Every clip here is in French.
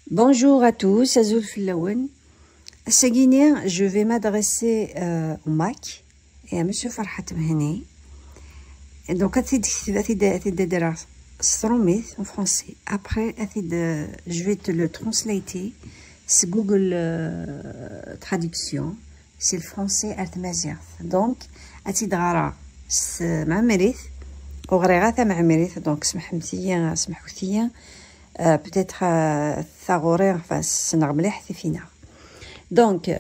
Bonjour à tous, Azoul Filaouen. Ce Guinéen, je vais m'adresser au MAC et à Monsieur Farhat Mehni. Donc, en français. Après, je vais te le translater. C'est Google Traduction. C'est le français Artemaziath. Donc, Atidara, c'est Mamerith. Ogregata Mamerith. Donc, Smahmtiya, Smahoutia. Peut-être Thagoré, enfin, c'est fina. Donc,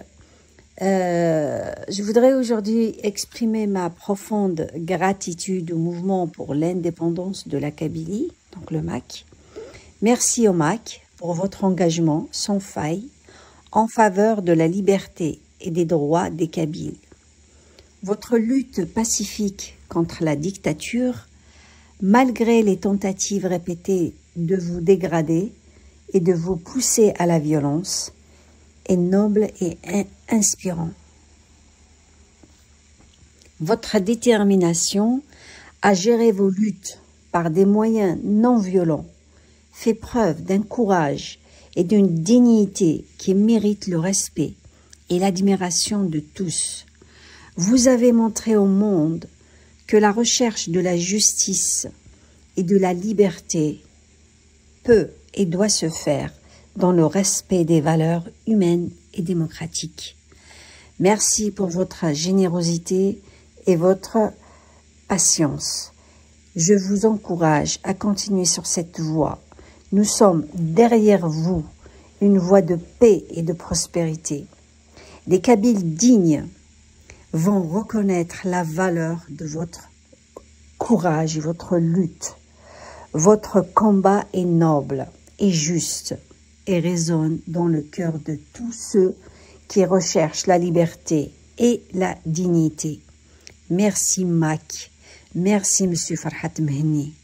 je voudrais aujourd'hui exprimer ma profonde gratitude au mouvement pour l'indépendance de la Kabylie, donc le MAC. Merci au MAC pour votre engagement sans faille en faveur de la liberté et des droits des Kabyles. Votre lutte pacifique contre la dictature, malgré les tentatives répétées de vous dégrader et de vous pousser à la violence, est noble et inspirant. Votre détermination à gérer vos luttes par des moyens non violents fait preuve d'un courage et d'une dignité qui méritent le respect et l'admiration de tous. Vous avez montré au monde que la recherche de la justice et de la liberté peut et doit se faire dans le respect des valeurs humaines et démocratiques. Merci pour votre générosité et votre patience. Je vous encourage à continuer sur cette voie. Nous sommes derrière vous, une voie de paix et de prospérité. Les Kabyles dignes vont reconnaître la valeur de votre courage et votre lutte. Votre combat est noble et juste et résonne dans le cœur de tous ceux qui recherchent la liberté et la dignité. Merci MAC, merci Monsieur Farhat Mehni.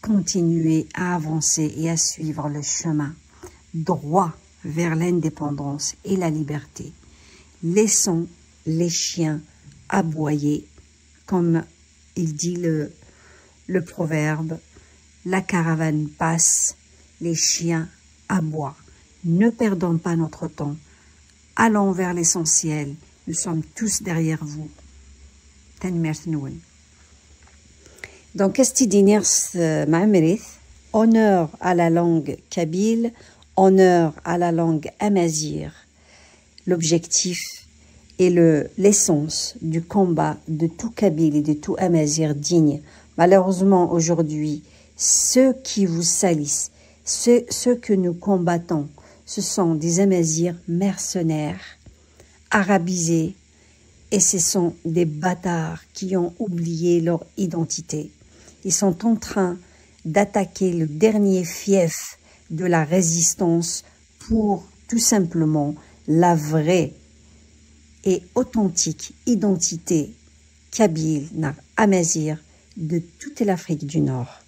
Continuez à avancer et à suivre le chemin droit vers l'indépendance et la liberté. Laissons les chiens aboyer, comme il dit le proverbe, la caravane passe, les chiens aboient. Ne perdons pas notre temps, allons vers l'essentiel, nous sommes tous derrière vous. Donc, Estidiners Ma'amrith, honneur à la langue kabyle, honneur à la langue amazigh. L'objectif et l'essence du combat de tout kabyle et de tout amazigh digne. Malheureusement, aujourd'hui, ceux qui vous salissent, ceux que nous combattons, ce sont des amazighs mercenaires, arabisés, et ce sont des bâtards qui ont oublié leur identité. Ils sont en train d'attaquer le dernier fief de la résistance pour tout simplement la vraie et authentique identité kabyle, amazigh de toute l'Afrique du Nord.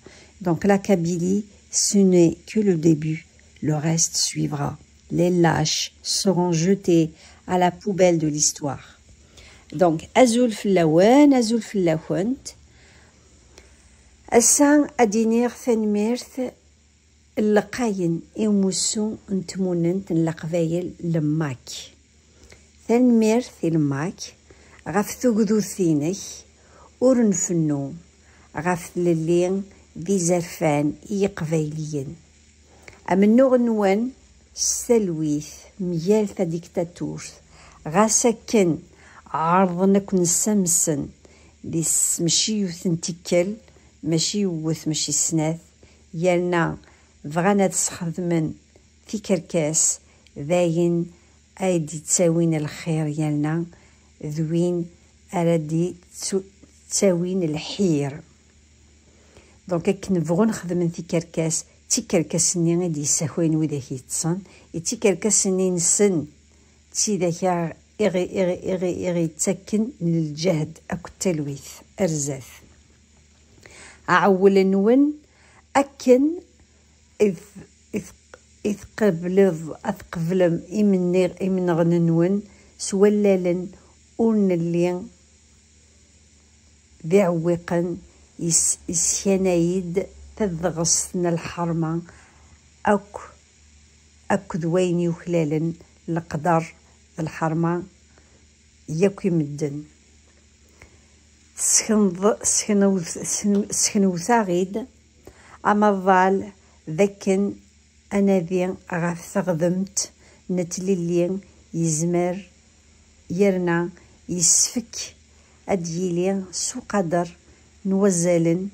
Donc la Kabylie, ce n'est que le début, le reste suivra. Les lâches seront jetés à la poubelle de l'histoire. Donc, Azul Fillawan, Azul Fillawant, Assan Adinir Fenmirth, اللقاين يموسو نتموننت القبايل لماك ثنمير في الماك غف ثقذوثينك ورنفنو غف للين ذي زرفان يقبايليين أمنو غنوان سلويث ميال ديكتاتور غاسكن عرضنك نسمسن ديس ماشي يوثن تكل ماشي يوث ماشي سناث يالنا بغانا تستخدمن في كركاس ذاين ايدي تساوين الخير يالنا ذوين اردي تساوين الحير دونك كي نبغو نخدم في كركاس تي كركاسني غادي يساوين وذاك يتصن تي كركاسني نسن تي ذاك إغي تسكن للجهد أكو التلويث أرزاث أعول نون أكن إذ قبلض أثقبلم إمن غننون سولالا أون اللي ذي عويقا إسيانايد تذغصنا الحرمة أكو ذوين يخلالا لقدر الحرمة ياكو يمدن سخنو ثاغيد أما الظال ذاكن أنا ذي غاف ثغذمت نتليلي يزمر يرنا يسفك أديلي سو قدر نوزالن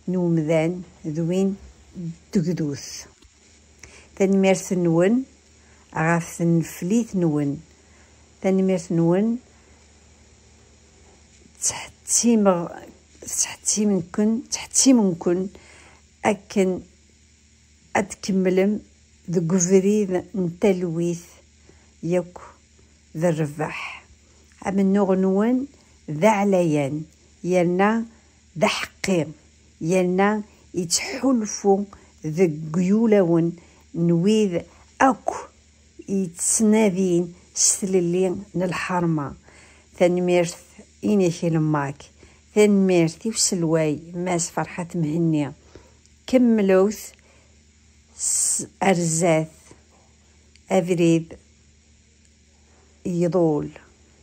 نومذان ذوين دقدوث تنميرث نون غاف نفليت نون تنميرث نون تحتي منكن أكن أتكملم ذو قفريذ نتلويث يكو ذا الرفاح أمن نغنون ذا عليان يلنا ذا حقيم يلنا يتحلفو ذا قيولون نويذ أكو يتسناذين ستللين نالحرمة تنميرث إنيكي لماك تنميرث وسلواي ماس فرحة مهنية كملوث أرزاث أفريد يضول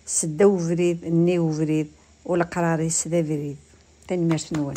سدو فريد النيو فريد والقراري سدا فريد تنميرث نوان